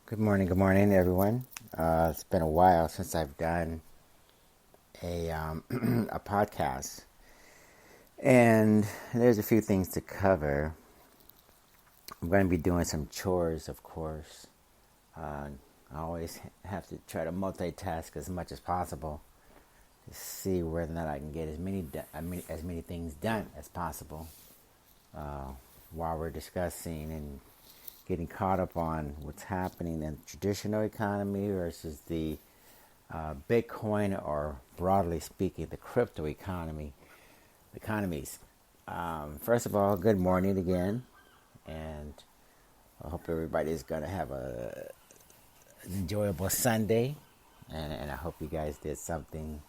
Good morning, everyone. It's been a while since I've done a a podcast, and there's a few things to cover. I'm going to be doing some chores, of course. Uh, I always have to try to multitask as much as possible to see whether or not I can get as many things done as possible uh, while we're discussing and getting caught up on what's happening in the traditional economy versus the Bitcoin, or broadly speaking, the crypto economies. First of all, good morning again, and I hope everybody's gonna have an enjoyable Sunday, and I hope you guys did something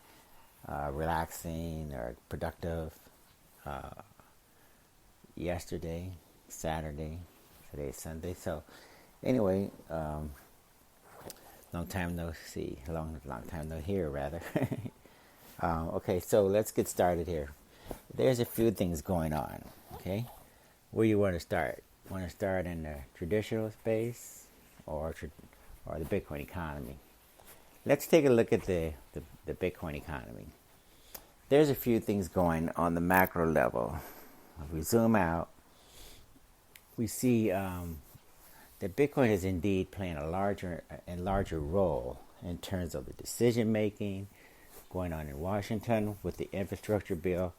relaxing or productive yesterday, Saturday, today's Sunday. So, anyway, long time no see, long time no hear, rather. Okay, so let's get started here. There's a few things going on. Okay, where you want to start? Want to start in the traditional space or the Bitcoin economy? Let's take a look at the Bitcoin economy. There's a few things going on the macro level. If we zoom out, we see that Bitcoin is indeed playing a larger and larger role in terms of the decision making going on in Washington with the infrastructure bill.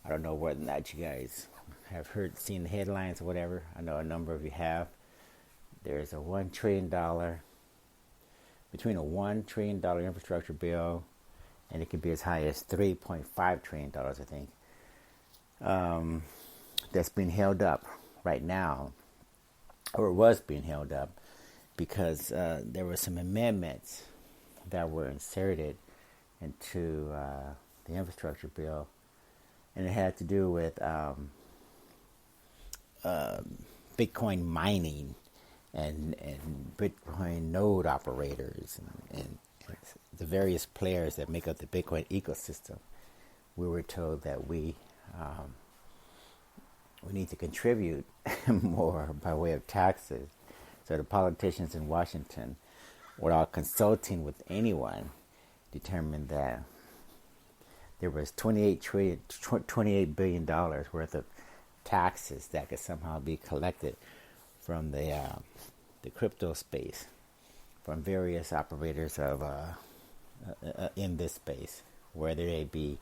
I don't know whether or not you guys have seen the headlines or whatever. I know a number of you have. There's a $1 trillion, between a $1 trillion infrastructure bill, and it could be as high as $3.5 trillion, I think, that's being held up right now, or it was being held up, because there were some amendments that were inserted into the infrastructure bill, and it had to do with Bitcoin mining and Bitcoin node operators and the various players that make up the Bitcoin ecosystem. We were told that we need to contribute more by way of taxes. So the politicians in Washington, without consulting with anyone, determined that there was $28 billion worth of taxes that could somehow be collected from the crypto space, from various operators of in this space, whether they be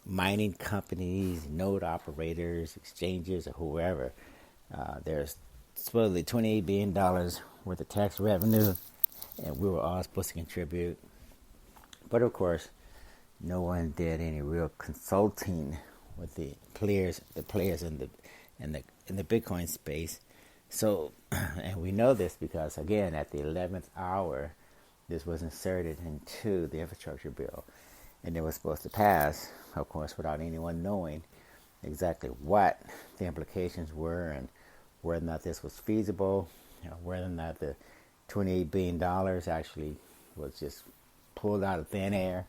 mining companies, node operators, exchanges, or whoever. There's supposedly $28 billion worth of tax revenue, and we were all supposed to contribute. But of course, no one did any real consulting with the players in the Bitcoin space. So, and we know this because, again, at the 11th hour, this was inserted into the infrastructure bill, and it was supposed to pass, of course, without anyone knowing exactly what the implications were and whether or not this was feasible, whether or not the $28 billion actually was just pulled out of thin air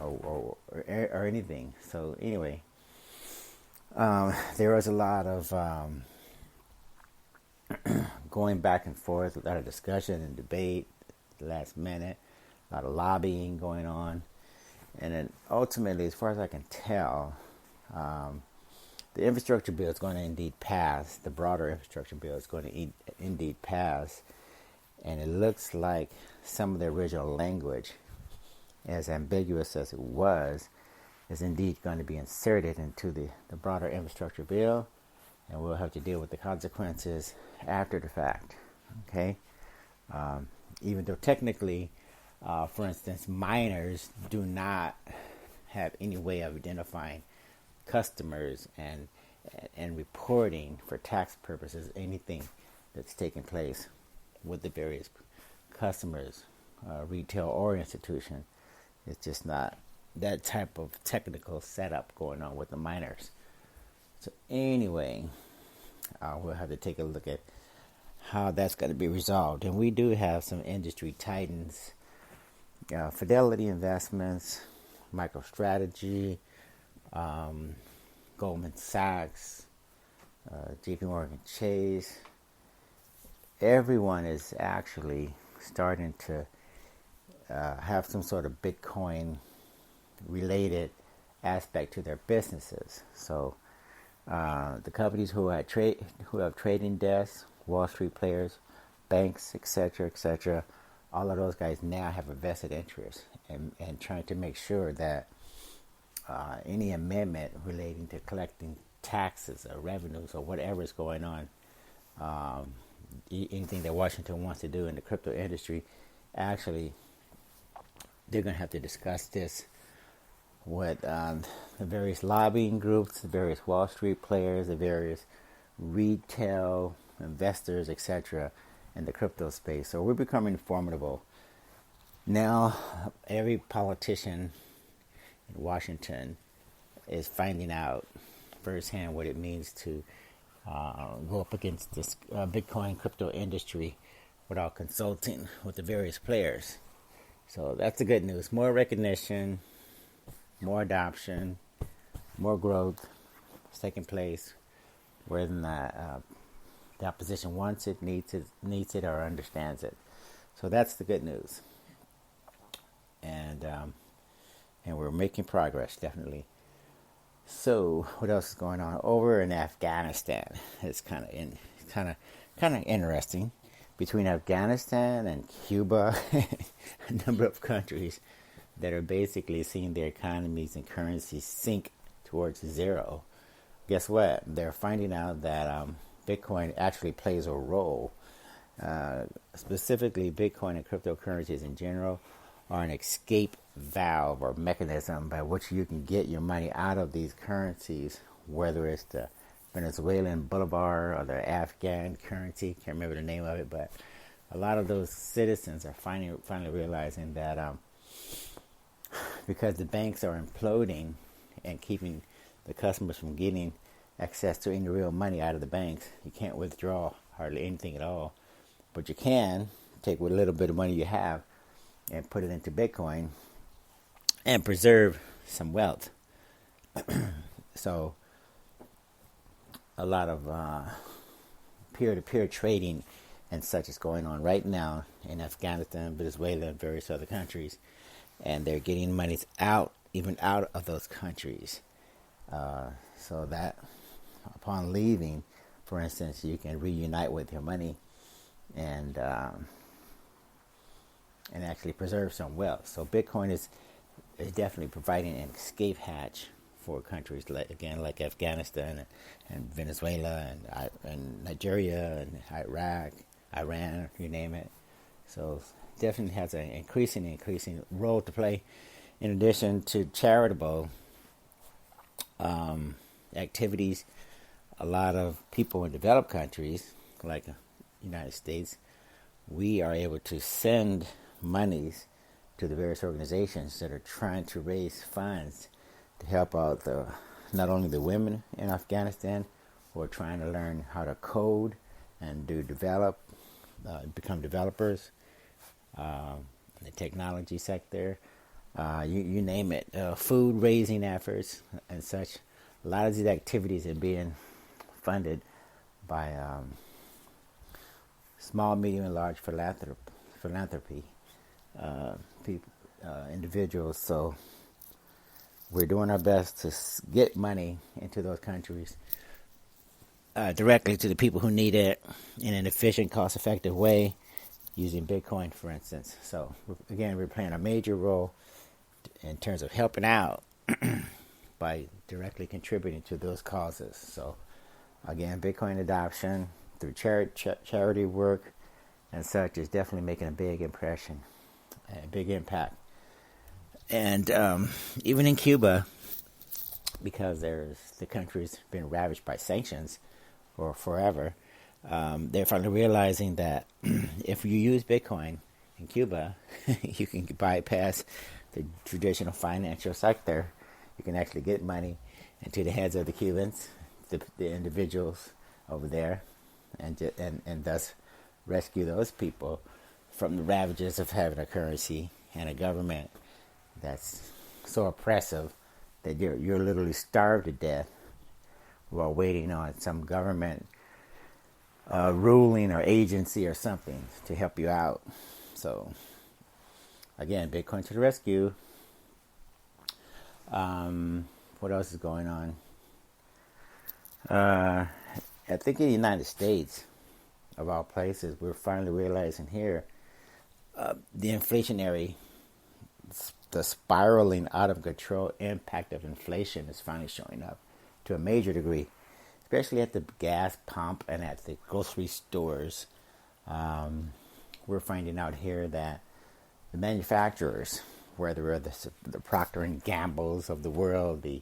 or anything. So anyway, there was a lot of going back and forth, a lot of discussion and debate at the last minute, a lot of lobbying going on. And then ultimately, as far as I can tell, the infrastructure bill is going to indeed pass. The broader infrastructure bill is going to indeed pass. And it looks like some of the original language, as ambiguous as it was, is indeed going to be inserted into the broader infrastructure bill. And we'll have to deal with the consequences after the fact. Okay? Even though technically, for instance, miners do not have any way of identifying customers and reporting for tax purposes anything that's taking place with the various customers, retail or institution. It's just not that type of technical setup going on with the miners. So anyway, we'll have to take a look at how that's going to be resolved. And we do have some industry titans, Fidelity Investments, MicroStrategy, Goldman Sachs, JP Morgan Chase, everyone is actually starting to have some sort of Bitcoin related aspect to their businesses. So the companies who have trading desks, Wall Street players, banks, etc., all of those guys now have a vested interest in trying to make sure that any amendment relating to collecting taxes or revenues or whatever is going on, anything that Washington wants to do in the crypto industry, actually, they're going to have to discuss this with the various lobbying groups, the various Wall Street players, the various retail investors, etc., in the crypto space. So we're becoming formidable. Now, every politician in Washington is finding out firsthand what it means to go up against this Bitcoin crypto industry without consulting with the various players. So that's the good news. More recognition, more adoption, more growth is taking place where the opposition wants it, needs it, or understands it. So that's the good news. And we're making progress, definitely. So what else is going on over in Afghanistan? It's kind of interesting. Between Afghanistan and Cuba, a number of countries that are basically seeing their economies and currencies sink towards zero. Guess what? They're finding out that Bitcoin actually plays a role. Specifically, Bitcoin and cryptocurrencies in general are an escape valve or mechanism by which you can get your money out of these currencies, whether it's the Venezuelan bolivar or the Afghan currency. Can't remember the name of it, but a lot of those citizens are finally realizing that because the banks are imploding and keeping the customers from getting access to any real money out of the banks, you can't withdraw hardly anything at all. But you can take what little bit of money you have and put it into Bitcoin and preserve some wealth. So a lot of peer-to-peer trading and such is going on right now in Afghanistan, Venezuela, and various other countries. And they're getting monies out, even out of those countries. So that upon leaving, for instance, you can reunite with your money and actually preserve some wealth. So Bitcoin is definitely providing an escape hatch for countries like Afghanistan and Venezuela and Nigeria and Iraq, Iran, you name it. So definitely has an increasing role to play. In addition to charitable activities, a lot of people in developed countries like the United States, we are able to send monies to the various organizations that are trying to raise funds to help out not only the women in Afghanistan who are trying to learn how to code and become developers in the technology sector, you name it, food raising efforts and such. A lot of these activities are being funded by small, medium, and large philanthropy people, individuals. So we're doing our best to get money into those countries directly to the people who need it in an efficient, cost-effective way, using Bitcoin, for instance. So again, we're playing a major role in terms of helping out by directly contributing to those causes. So again, Bitcoin adoption through charity work and such is definitely making a big impression, a big impact. And even in Cuba, because the country's been ravaged by sanctions for forever, they're finally realizing that if you use Bitcoin in Cuba, you can bypass the traditional financial sector. You can actually get money into the heads of the Cubans, the individuals over there, and thus rescue those people from the ravages of having a currency and a government that's so oppressive that you're literally starved to death while waiting on some government ruling or agency or something to help you out. So again, Bitcoin to the rescue. What else is going on? I think in the United States, of all places, we're finally realizing here the inflationary, the spiraling out of control impact of inflation is finally showing up to a major degree, especially at the gas pump and at the grocery stores. We're finding out here that the manufacturers, whether the Procter and Gambles of the world, the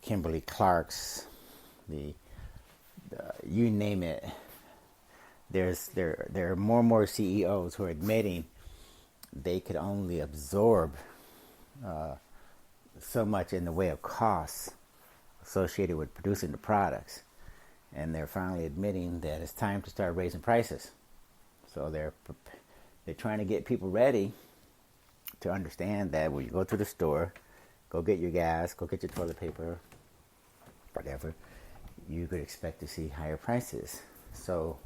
Kimberly Clarks, the you name it, there are more and more CEOs who are admitting they could only absorb so much in the way of costs associated with producing the products, and they're finally admitting that it's time to start raising prices. So they're trying to get people ready to understand that when you go to the store, go get your gas, go get your toilet paper, whatever, you could expect to see higher prices. So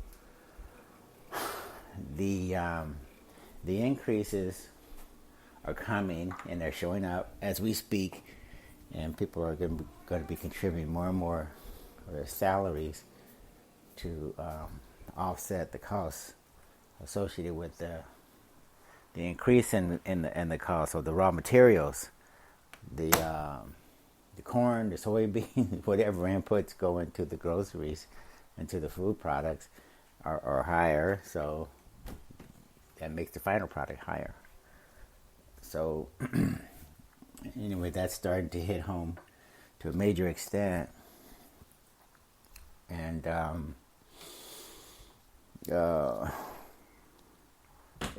the increases are coming, and they're showing up as we speak, and people are going to be contributing more and more of their salaries to offset the costs associated with the increase in the cost of the raw materials, the corn, the soybean, whatever inputs go into the groceries, into the food products are higher, so that makes the final product higher. So anyway, that's starting to hit home to a major extent, and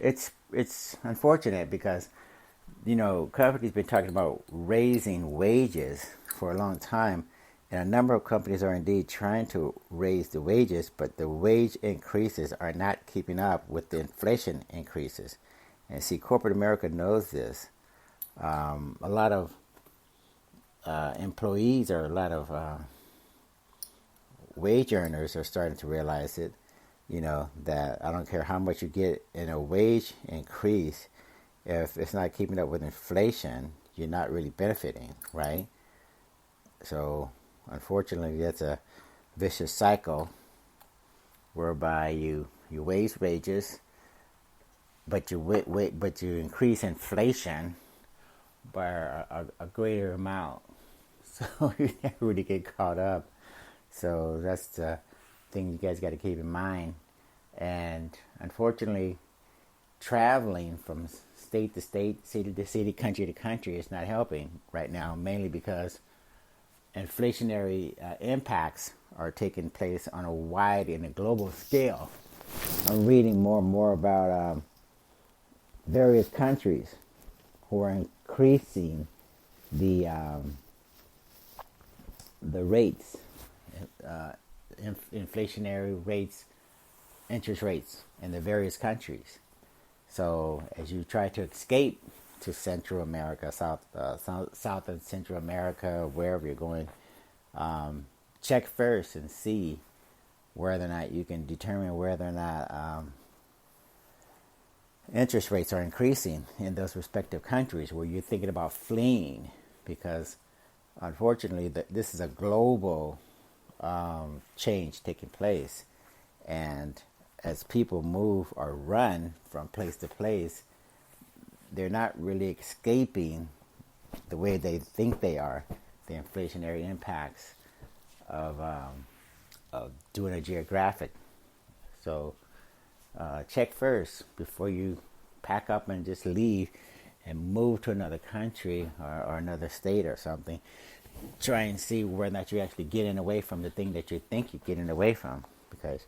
it's unfortunate because companies been talking about raising wages for a long time, and a number of companies are indeed trying to raise the wages, but the wage increases are not keeping up with the inflation increases. And see, corporate America knows this. A lot of employees or a lot of wage earners are starting to realize it. That I don't care how much you get in a wage increase, if it's not keeping up with inflation, you're not really benefiting, right? So, unfortunately, that's a vicious cycle whereby you raise wages, but you increase inflation by a greater amount, so you never really get caught up. So that's the thing you guys got to keep in mind. And unfortunately, traveling from state to state, city to city, country to country is not helping right now, mainly because inflationary impacts are taking place on a wide and a global scale. I'm reading more and more about various countries who are increasing the rates, inflationary rates, interest rates in the various countries. So as you try to escape to Central America, South and Central America, wherever you're going, check first and see whether or not you can determine whether or not interest rates are increasing in those respective countries where you're thinking about fleeing, because unfortunately this is a global change taking place, and as people move or run from place to place, they're not really escaping the way they think they are, the inflationary impacts of doing a geographic. So check first before you pack up and just leave and move to another country or another state or something. Try and see whether or not you're actually getting away from the thing that you think you're getting away from, because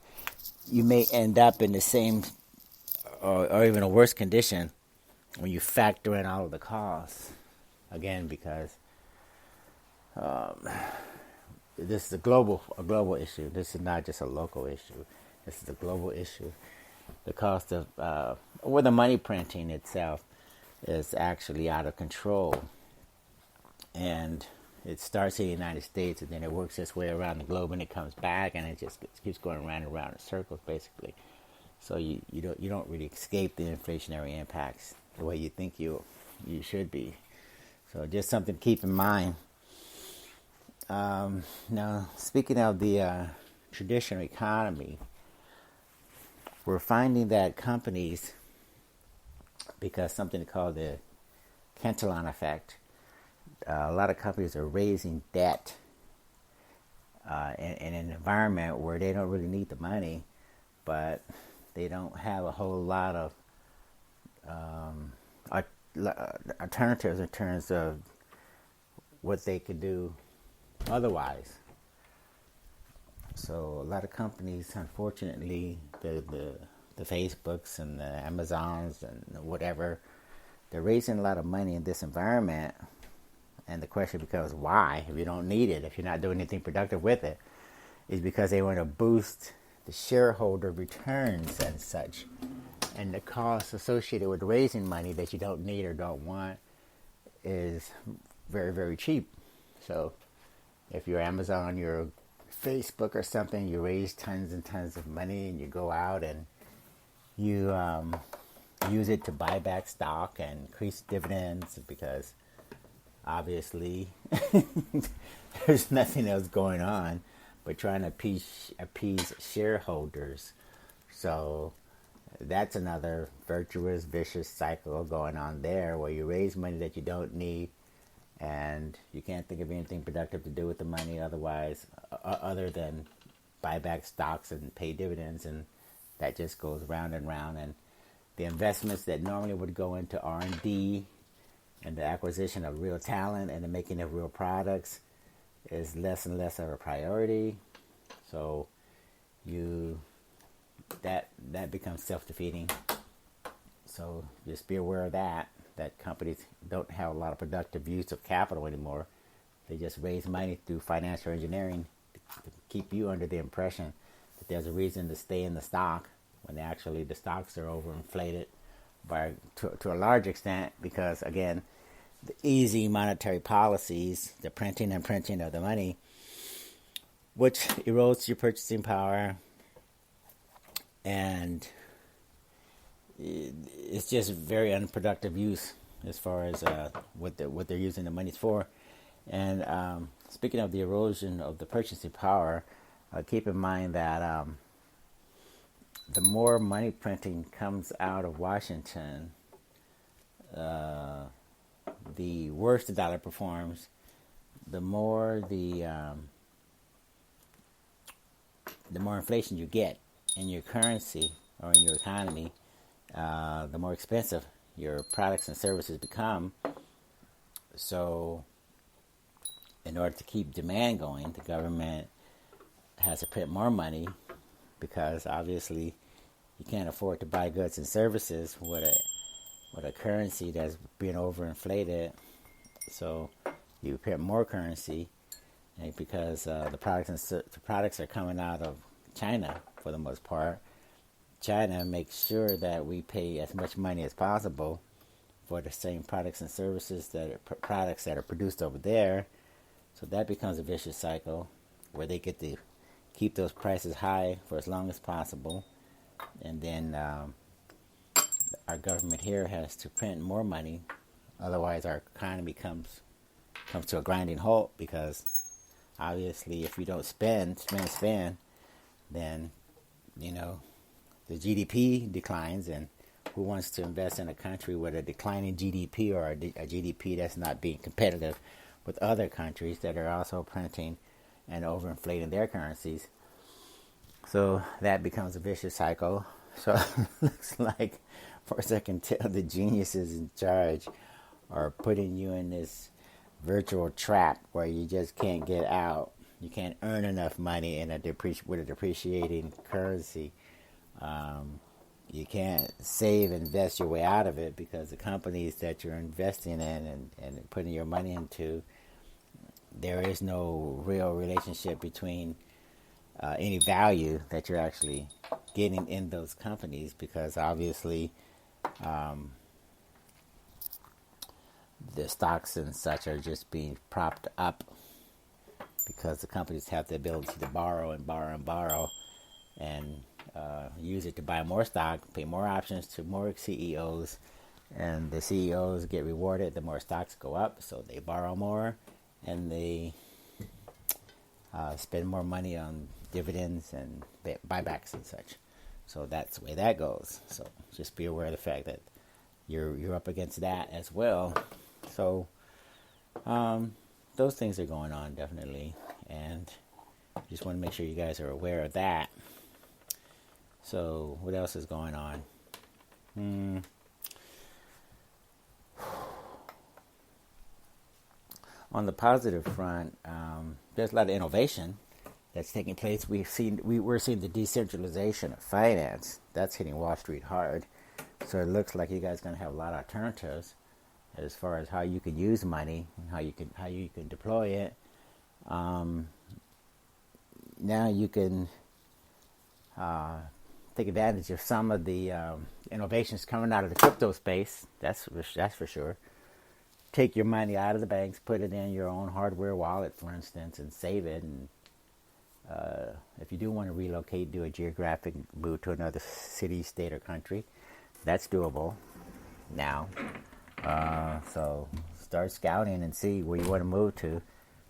you may end up in the same or even a worse condition when you factor in all of the costs. Again, because this is a global issue. This is not just a local issue. This is a global issue. The cost of or the money printing itself is actually out of control, and it starts in the United States and then it works its way around the globe and it comes back and it just keeps going around and around in circles basically. So you don't really escape the inflationary impacts the way you think you should be. So just something to keep in mind. Now, speaking of the traditional economy, we're finding that companies, because something called the Cantillon effect, a lot of companies are raising debt in an environment where they don't really need the money, but they don't have a whole lot of alternatives in terms of what they could do otherwise. So a lot of companies, unfortunately, the Facebooks and the Amazons and whatever, they're raising a lot of money in this environment. And the question becomes, why? If you don't need it, if you're not doing anything productive with it, is because they want to boost the shareholder returns and such. And the cost associated with raising money that you don't need or don't want is very, very cheap. So if you're Amazon, you're Facebook or something, you raise tons and tons of money and you go out and you use it to buy back stock and increase dividends because obviously there's nothing else going on but trying to appease shareholders. So that's another virtuous, vicious cycle going on there where you raise money that you don't need and you can't think of anything productive to do with the money other than buy back stocks and pay dividends, and that just goes round and round. And the investments that normally would go into R&D and the acquisition of real talent and the making of real products is less and less of a priority. So that becomes self-defeating. So just be aware of that companies don't have a lot of productive use of capital anymore. They just raise money through financial engineering to keep you under the impression that there's a reason to stay in the stock when actually the stocks are overinflated to a large extent because, again, the easy monetary policies, the printing and printing of the money, which erodes your purchasing power, and it's just very unproductive use as far as what they're using the money for. And speaking of the erosion of the purchasing power, keep in mind that the more money printing comes out of Washington, the worse the dollar performs. The more inflation you get in your currency or in your economy, the more expensive your products and services become. So in order to keep demand going, the government has to print more money because obviously you can't afford to buy goods and services with a currency that's being overinflated. So you print more currency, and because the products are coming out of China for the most part. China makes sure that we pay as much money as possible for the same products and services products that are produced over there. So that becomes a vicious cycle where they get to keep those prices high for as long as possible, and then our government here has to print more money. Otherwise, our economy comes to a grinding halt because obviously, if you don't spend, then the GDP declines, and who wants to invest in a country with a declining GDP or a GDP that's not being competitive with other countries that are also printing and overinflating their currencies? So that becomes a vicious cycle. So it looks like, for a second, the geniuses in charge are putting you in this virtual trap where you just can't get out. You can't earn enough money with a depreciating currency. You can't save and invest your way out of it because the companies that you're investing in and putting your money into, there is no real relationship between any value that you're actually getting in those companies because obviously the stocks and such are just being propped up because the companies have the ability to borrow and borrow and borrow and use it to buy more stock, pay more options to more CEOs, and the CEOs get rewarded the more stocks go up, so they borrow more and they spend more money on dividends and buybacks and such. So that's the way that goes. So just be aware of the fact that you're up against that as well. So those things are going on definitely, and just want to make sure you guys are aware of that. So what else is going on? On the positive front, there's a lot of innovation that's taking place. We're seeing the decentralization of finance. That's hitting Wall Street hard. So it looks like you guys are going to have a lot of alternatives as far as how you can use money and how you can deploy it. Now you can take advantage of some of the innovations coming out of the crypto space. That's for sure. Take your money out of the banks, put it in your own hardware wallet, for instance, and save it. And if you do want to relocate, do a geographic move to another city, state, or country, that's doable now. So start scouting and see where you want to move to.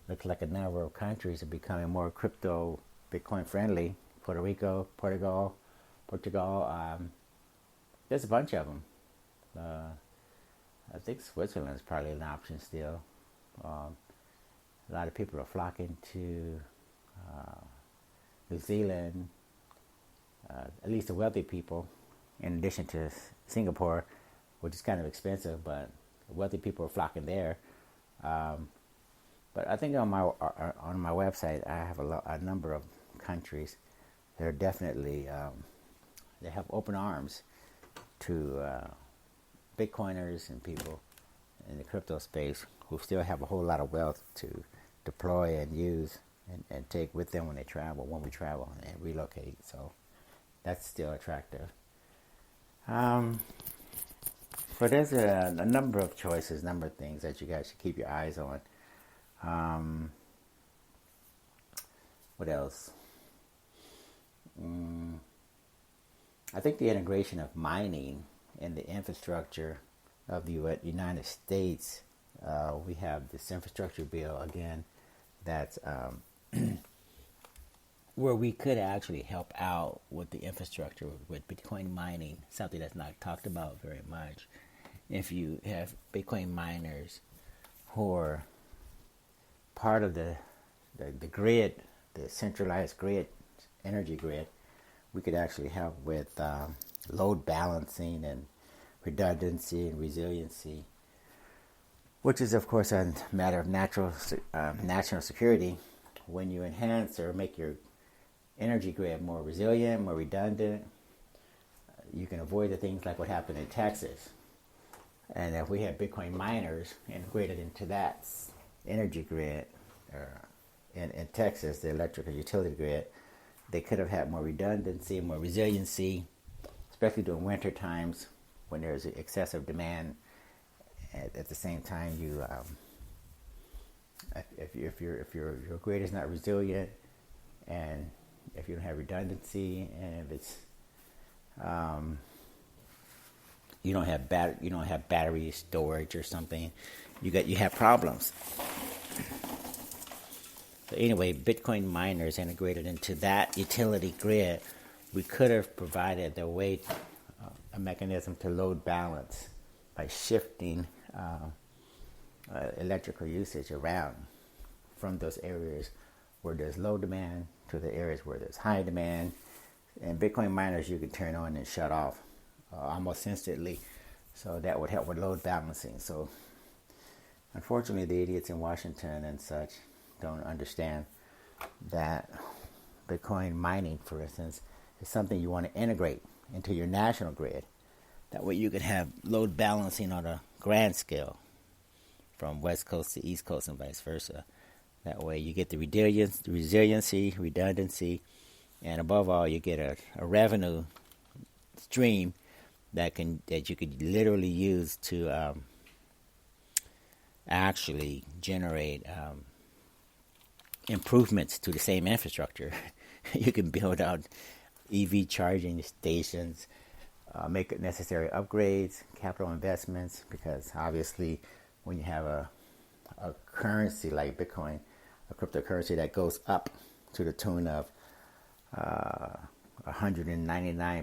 Looks like a number of countries are becoming more crypto, Bitcoin friendly. Puerto Rico, Portugal. There's a bunch of them. I think Switzerland is probably an option still. A lot of people are flocking to New Zealand, at least the wealthy people, in addition to Singapore, which is kind of expensive, but wealthy people are flocking there. But I think on my website, I have a number of countries that are definitely, they have open arms to Bitcoiners and people in the crypto space who still have a whole lot of wealth to deploy and use and take with them when we travel and relocate. So that's still attractive. But there's a number of choices, number of things that you guys should keep your eyes on. What else? I think the integration of mining in the infrastructure of the United States, we have this infrastructure bill again that's where we could actually help out with the infrastructure with Bitcoin mining, something that's not talked about very much. If you have Bitcoin miners who are part of the grid, the centralized grid, energy grid, we could actually help with load balancing and redundancy and resiliency, which is, of course, a matter of national security. When you enhance or make your energy grid more resilient, more redundant, you can avoid the things like what happened in Texas. And if we had Bitcoin miners integrated into that energy grid, in Texas, the electrical utility grid, they could have had more redundancy, more resiliency, especially during winter times when there's excessive demand. At the same time, if your grid is not resilient, and if you don't have redundancy, and if it's you don't have battery storage or something, you have problems. So anyway, Bitcoin miners integrated into that utility grid, we could have provided a mechanism to load balance by shifting electrical usage around from those areas where there's low demand to the areas where there's high demand. And Bitcoin miners you can turn on and shut off almost instantly. So that would help with load balancing. So unfortunately, the idiots in Washington and such don't understand that Bitcoin mining, for instance, is something you want to integrate into your national grid. That way you can have load balancing on a grand scale from West Coast to East Coast and vice versa. That way you get the resiliency, redundancy, and above all, you get a revenue stream that you could literally use to actually generate improvements to the same infrastructure. You can build out EV charging stations, make necessary upgrades, capital investments, because obviously when you have a currency like Bitcoin, a cryptocurrency that goes up to the tune of 199%,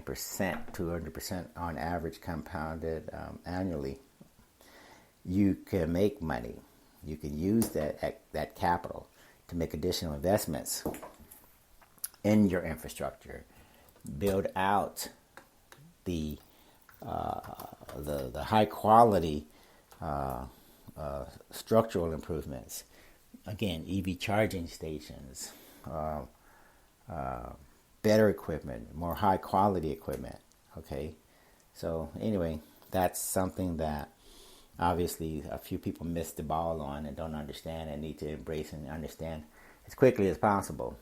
200% on average compounded annually, you can make money. You can use that capital to make additional investments in your infrastructure, build out the high quality structural improvements. Again, EV charging stations, better equipment, more high quality equipment. Okay, so anyway, that's something that obviously a few people miss the ball on and don't understand and need to embrace and understand as quickly as possible.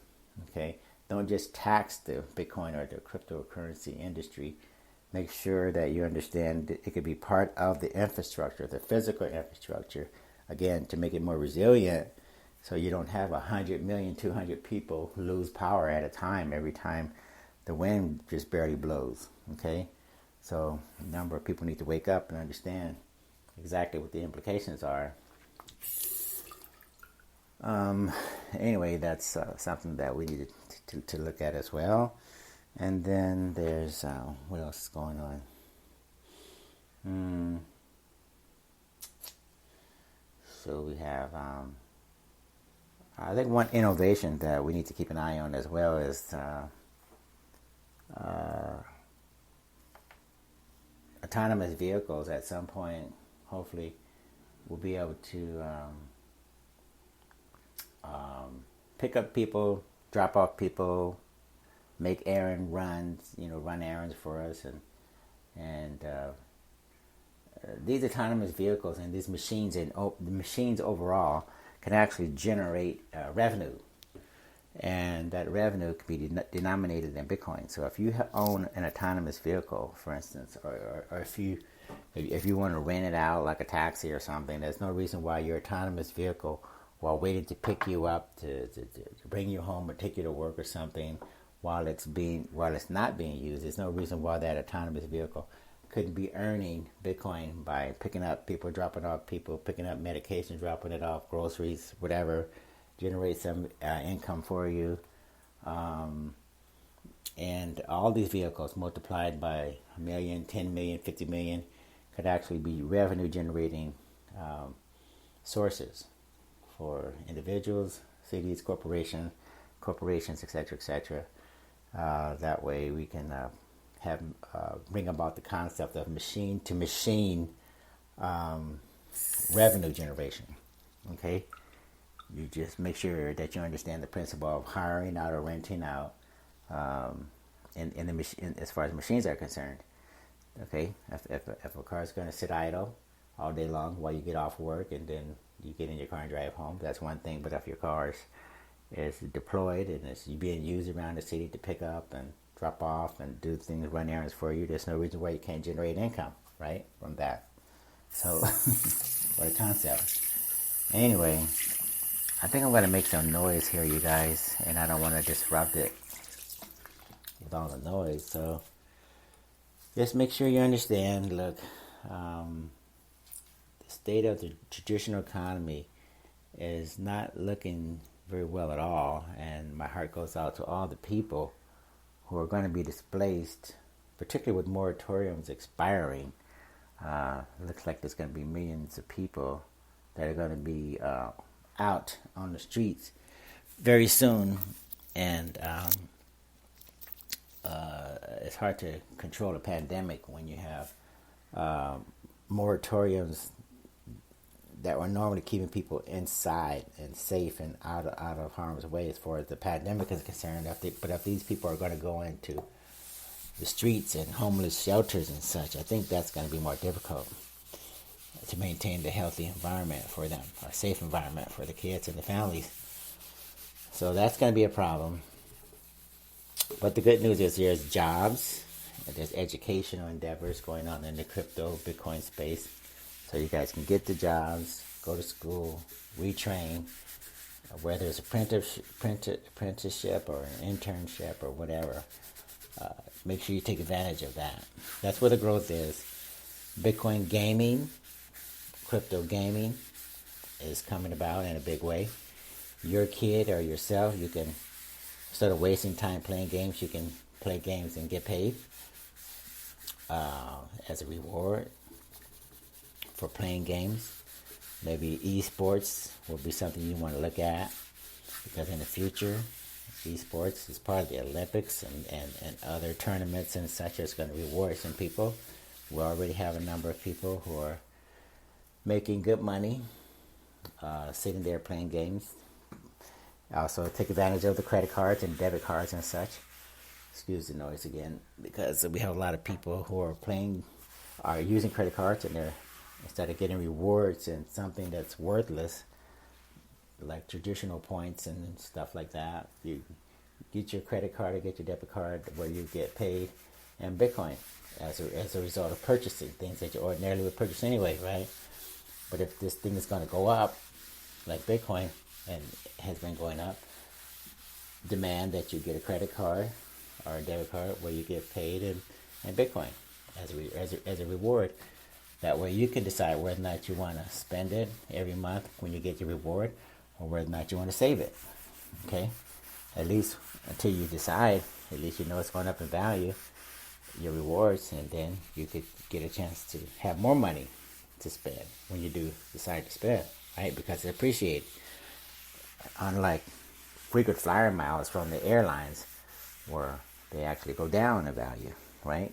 Okay, don't just tax the Bitcoin or the cryptocurrency industry. Make sure that you understand that it could be part of the infrastructure, the physical infrastructure, again, to make it more resilient, so you don't have 100 million, 200 people lose power at a time every time the wind just barely blows. Okay, so a number of people need to wake up and understand exactly what the implications are. Anyway, that's something that we need to look at as well. And then there's what else is going on? So we have I think one innovation that we need to keep an eye on as well is autonomous vehicles. At some point, hopefully, we'll be able to pick up people, drop off people, make errand runs, run errands for us, and these autonomous vehicles and these machines and the machines overall can actually generate revenue, and that revenue can be denominated in Bitcoin. So if you own an autonomous vehicle, for instance, or if you want to rent it out like a taxi or something, there's no reason why your autonomous vehicle, while waiting to pick you up to bring you home or take you to work or something, while it's not being used, there's no reason why that autonomous vehicle couldn't be earning Bitcoin by picking up people, dropping off people, picking up medication, dropping it off, groceries, whatever, generate some income for you. And all these vehicles multiplied by 1 million, 10 million, 50 million could actually be revenue generating sources for individuals, cities, corporations, etc., etc. That way we can bring about the concept of machine-to-machine revenue generation. Okay, you just make sure that you understand the principle of hiring out or renting out, in the machine as far as machines are concerned. Okay, if a car is going to sit idle all day long while you get off work and then you get in your car and drive home, that's one thing. But if your car is deployed and it's being used around the city to pick up and drop off and do things, run errands for you, there's no reason why you can't generate income, right, from that. So, what a concept. Anyway, I think I'm going to make some noise here, you guys, and I don't want to disrupt it with all the noise. So, just make sure you understand, look, the state of the traditional economy is not looking very well at all, and my heart goes out to all the people who are going to be displaced, particularly with moratoriums expiring. Looks like there's going to be millions of people that are going to be out on the streets very soon, and it's hard to control a pandemic when you have moratoriums that were normally keeping people inside and safe and out of harm's way as far as the pandemic is concerned. But if these people are going to go into the streets and homeless shelters and such, I think that's going to be more difficult to maintain the healthy environment for them, a safe environment for the kids and the families. So that's going to be a problem. But the good news is there's jobs, and there's educational endeavors going on in the crypto Bitcoin space. So you guys can get the jobs, go to school, retrain, whether it's apprenticeship or an internship or whatever. Make sure you take advantage of that. That's where the growth is. Bitcoin gaming, crypto gaming is coming about in a big way. Your kid or yourself, you can, instead of wasting time playing games, you can play games and get paid as a reward for playing games. Maybe esports will be something you want to look at, because in the future, esports is part of the Olympics and other tournaments and such. It's going to reward some people. We already have a number of people who are making good money sitting there playing games. Also, take advantage of the credit cards and debit cards and such. Excuse the noise again, because we have a lot of people who are using credit cards, and they're, instead of getting rewards and something that's worthless, like traditional points and stuff like that, you get your credit card or get your debit card where you get paid in Bitcoin as a result of purchasing things that you ordinarily would purchase anyway, right? But if this thing is going to go up, like Bitcoin, and has been going up, demand that you get a credit card or a debit card where you get paid in Bitcoin as a reward. That way you can decide whether or not you want to spend it every month when you get your reward, or whether or not you want to save it. Okay? At least until you decide, at least you know it's going up in value, your rewards, and then you could get a chance to have more money to spend when you do decide to spend, right? Because it appreciates. Unlike frequent flyer miles from the airlines, where they actually go down in value, right?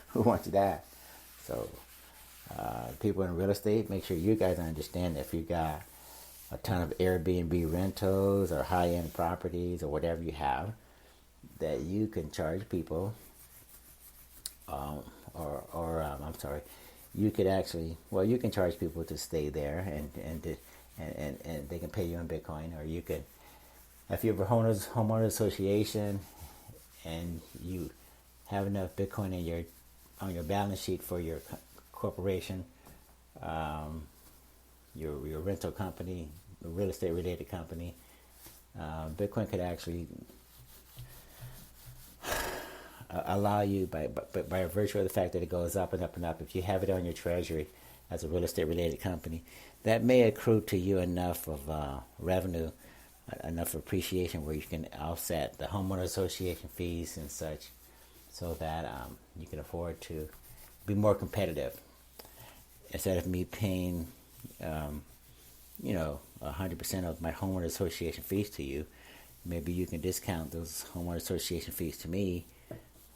Who wants that? So, people in real estate, make sure you guys understand that if you got a ton of Airbnb rentals or high-end properties or whatever you have, that you can charge people, you could actually, you can charge people to stay there, and they can pay you in Bitcoin, or you could, if you have a homeowners association and you have enough Bitcoin on your balance sheet for your corporation, your rental company, a real estate related company, Bitcoin could actually allow you, by virtue of the fact that it goes up and up and up, if you have it on your treasury as a real estate related company, that may accrue to you enough of revenue, enough appreciation where you can offset the homeowner association fees and such, so that you can afford to be more competitive. Instead of me paying 100% of my homeowner association fees to you, maybe you can discount those homeowner association fees to me,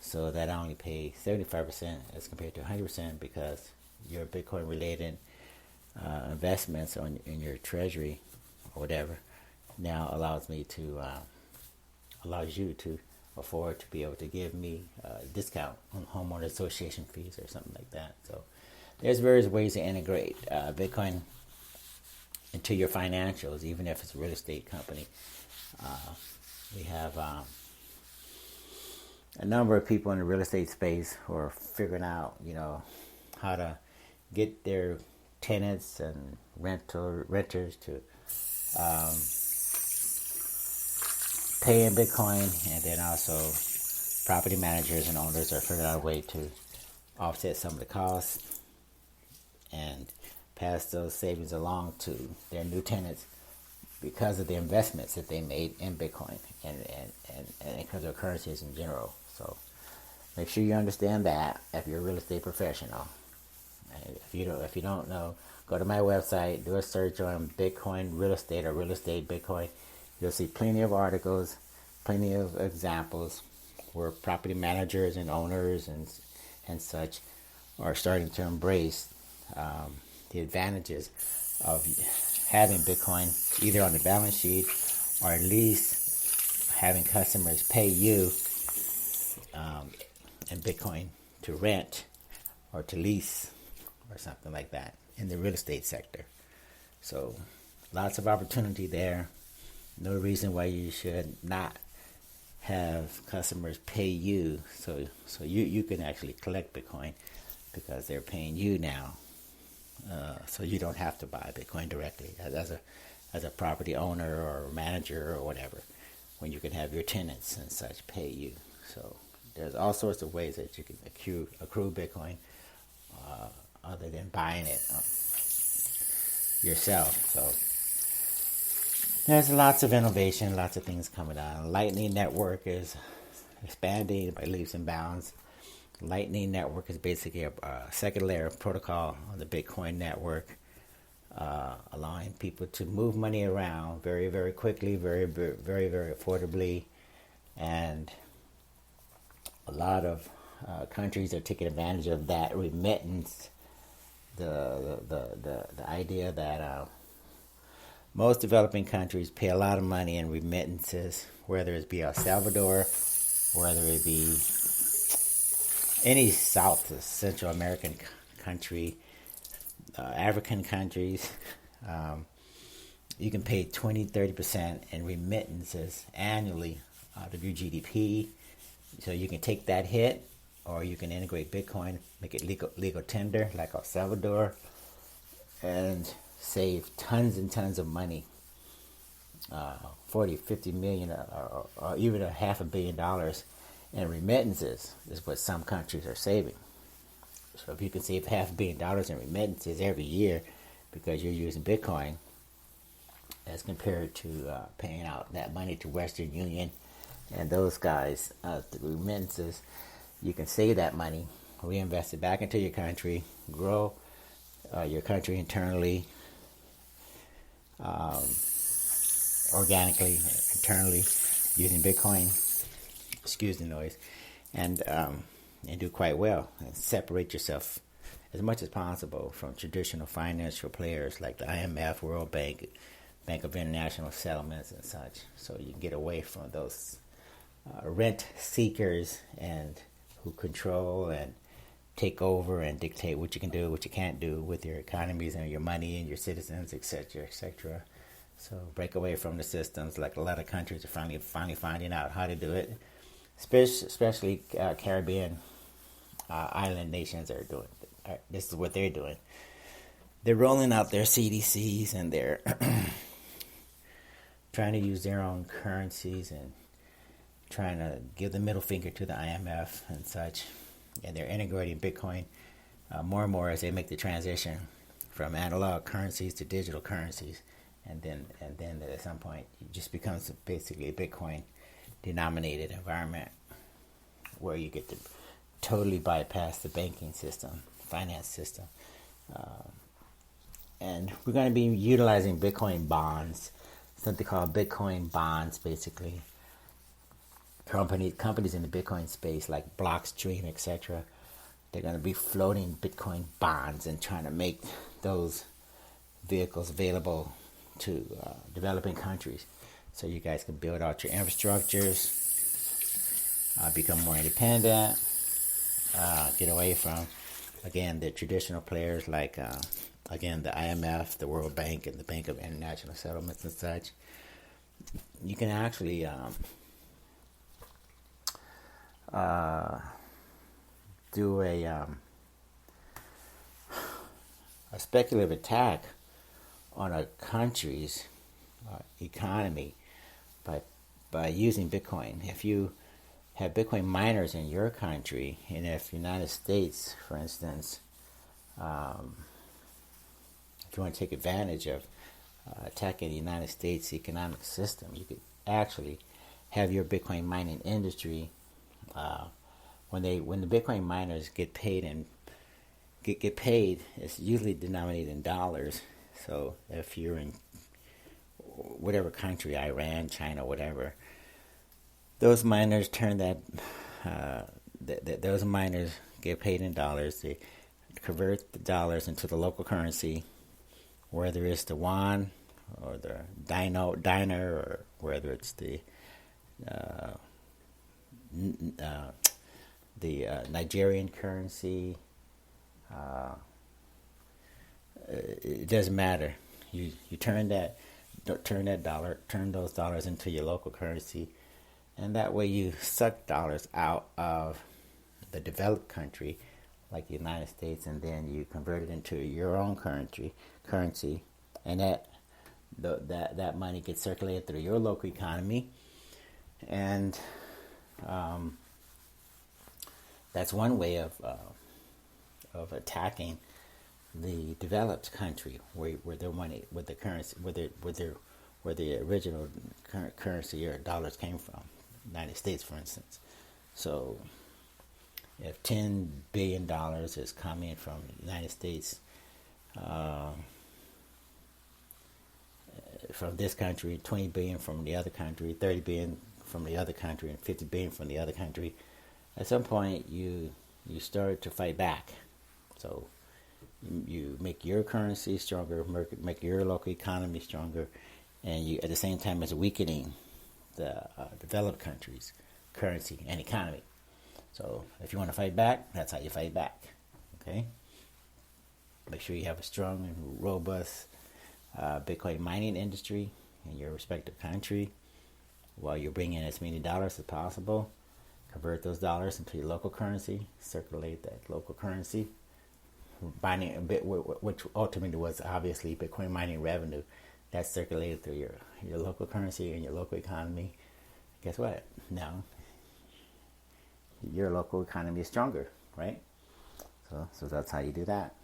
so that I only pay 75% as compared to 100%, because your Bitcoin related investments in your treasury or whatever now allows you to afford to be able to give me a discount on homeowner association fees or something like that. So there's various ways to integrate Bitcoin into your financials, even if it's a real estate company. We have a number of people in the real estate space who are figuring out, how to get their tenants and renters to pay in Bitcoin, and then also property managers and owners are figuring out a way to offset some of the costs and pass those savings along to their new tenants because of the investments that they made in Bitcoin and cryptocurrencies in general. So make sure you understand that if you're a real estate professional. And if you don't know, go to my website, do a search on Bitcoin real estate or real estate Bitcoin. You'll see plenty of articles, plenty of examples where property managers and owners and such are starting to embrace the advantages of having Bitcoin either on the balance sheet, or at least having customers pay you in Bitcoin to rent or to lease or something like that in the real estate sector. So lots of opportunity there. No reason why you should not have customers pay you so you can actually collect Bitcoin, because they're paying you now so you don't have to buy Bitcoin directly as a property owner or manager or whatever, when you can have your tenants and such pay you. So there's all sorts of ways that you can accrue Bitcoin other than buying it yourself. So there's lots of innovation, lots of things coming out. Lightning Network is expanding by leaps and bounds. Lightning Network is basically a second layer protocol on the Bitcoin network, allowing people to move money around very, very quickly, very, very, very affordably, and a lot of countries are taking advantage of that remittance. The idea that most developing countries pay a lot of money in remittances, whether it be El Salvador, whether it be any South or Central American country, African countries. You can pay 20-30% in remittances annually out of your GDP. So you can take that hit, or you can integrate Bitcoin, make it legal tender like El Salvador, and save tons and tons of money, 40, 50 million, or even a $500 million in remittances is what some countries are saving. So if you can save $500 million in remittances every year because you're using Bitcoin, as compared to paying out that money to Western Union and those guys, the remittances, you can save that money, reinvest it back into your country, grow your country internally, organically, internally, using Bitcoin. Excuse the noise, and do quite well, and separate yourself as much as possible from traditional financial players like the IMF, World Bank, Bank of International Settlements, and such. So you can get away from those rent seekers and who control and take over and dictate what you can do, what you can't do with your economies and your money and your citizens, etc., etc. So break away from the systems. Like a lot of countries are finally finding out how to do it, especially Caribbean island nations are doing. This is what they're doing. They're rolling out their CDCs, and they're trying to use their own currencies and trying to give the middle finger to the IMF and such. And they're integrating Bitcoin more and more as they make the transition from analog currencies to digital currencies. And then at some point, it just becomes basically a Bitcoin denominated environment where you get to totally bypass the banking system, finance system. And we're going to be utilizing Bitcoin bonds, something called Bitcoin bonds, basically. Companies in the Bitcoin space like Blockstream, etc., they're going to be floating Bitcoin bonds and trying to make those vehicles available to developing countries, so you guys can build out your infrastructures, become more independent, get away from, again, the traditional players like, again, the IMF, the World Bank, and the Bank of International Settlements and such. You can actually do a speculative attack on a country's economy by using Bitcoin. If you have Bitcoin miners in your country, and if the United States, for instance, if you want to take advantage of attacking the United States economic system, you could actually have your Bitcoin mining industry. When the Bitcoin miners get paid get paid, it's usually denominated in dollars. So if you're in whatever country, Iran, China, whatever, those miners turn that. Those miners get paid in dollars. They convert the dollars into the local currency, whether it's the yuan or the dinar, or whether it's the Nigerian currency. It doesn't matter. You turn those dollars into your local currency, and that way you suck dollars out of the developed country like the United States, and then you convert it into your own currency, and that money gets circulated through your local economy, and that's one way of attacking the developed country where their money, with the currency, where the original currency or dollars came from, United States, for instance. So, if $10 billion is coming from the United States, from this country, 20 billion from the other country, 30 billion from the other country, and 50 billion from the other country, at some point you start to fight back. So you make your currency stronger, make your local economy stronger, and you at the same time as weakening the developed countries' currency and economy. So if you want to fight back, that's how you fight back. Okay. Make sure you have a strong and robust Bitcoin mining industry in your respective country, while you're bringing as many dollars as possible. Convert those dollars into your local currency, circulate that local currency, mining a bit, which ultimately was obviously Bitcoin mining revenue that's circulated through your local currency and your local economy. Guess what? Now your local economy is stronger, right? So that's how you do that.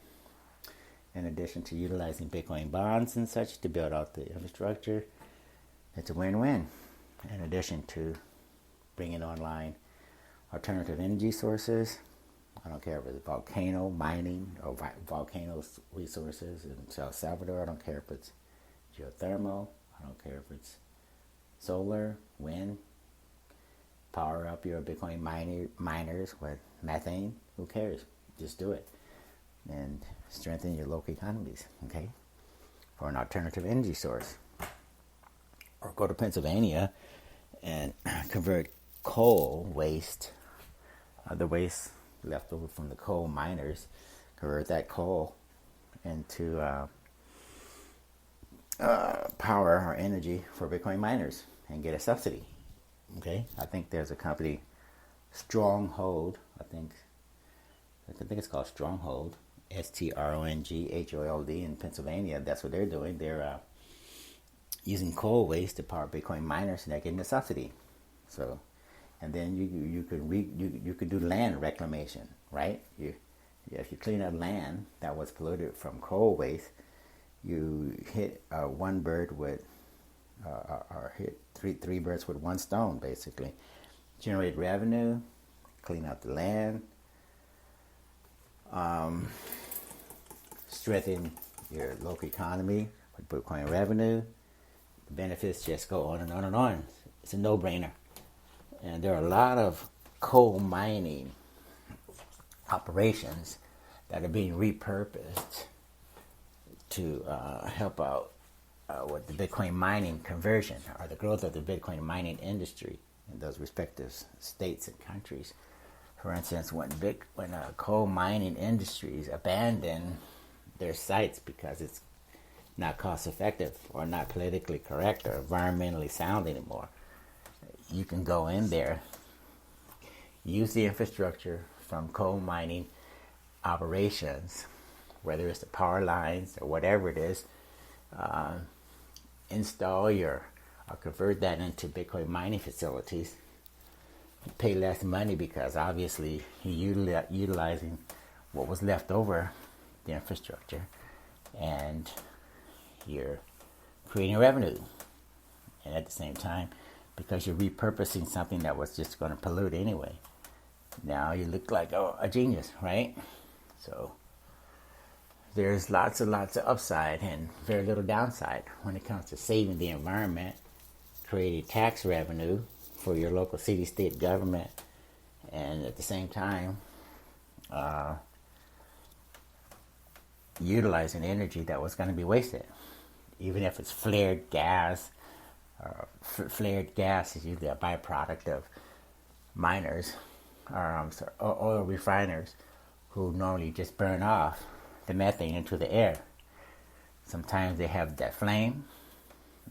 In addition to utilizing Bitcoin bonds and such to build out the infrastructure, it's a win-win. In addition to bringing online alternative energy sources, I don't care if it's volcano mining or volcano resources in El Salvador. I don't care if it's geothermal. I don't care if it's solar, wind. Power up your Bitcoin miners with methane. Who cares? Just do it. And strengthen your local economies, okay? For an alternative energy source. Or go to Pennsylvania and convert coal waste, the waste left over from the coal miners, convert that coal into power or energy for Bitcoin miners and get a subsidy. Okay, I think there's a company, Stronghold. I think it's called Stronghold, Stronghold in Pennsylvania. That's what they're doing. They're using coal waste to power Bitcoin miners, and they're getting a subsidy. So, and then you could do land reclamation, right? If you clean up land that was polluted from coal waste, you hit one bird with, or hit three birds with one stone, basically. Generate revenue, clean out the land, strengthen your local economy with Bitcoin revenue. The benefits just go on and on and on. It's a no-brainer. And there are a lot of coal mining operations that are being repurposed to help out with the Bitcoin mining conversion or the growth of the Bitcoin mining industry in those respective states and countries. For instance, when coal mining industries abandon their sites because it's not cost effective or not politically correct or environmentally sound anymore, you can go in there, use the infrastructure from coal mining operations, whether it's the power lines or whatever it is, install or convert that into Bitcoin mining facilities. You pay less money because obviously you're utilizing what was left over, the infrastructure, and you're creating revenue. And at the same time, because you're repurposing something that was just going to pollute anyway, now you look like a genius, right? So there's lots of upside and very little downside when it comes to saving the environment, creating tax revenue for your local city, state government, and at the same time utilizing energy that was going to be wasted. Even if it's flared gas. Flared gas is usually a byproduct of miners, or oil refiners, who normally just burn off the methane into the air. Sometimes they have that flame,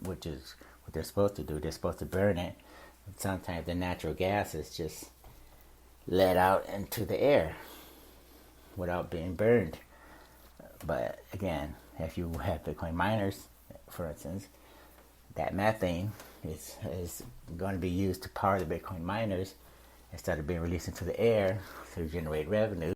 which is what they're supposed to do. They're supposed to burn it. But sometimes the natural gas is just let out into the air. without being burned. But again, if you have Bitcoin miners, for instance, that methane is going to be used to power the Bitcoin miners instead of being released into the air to generate revenue.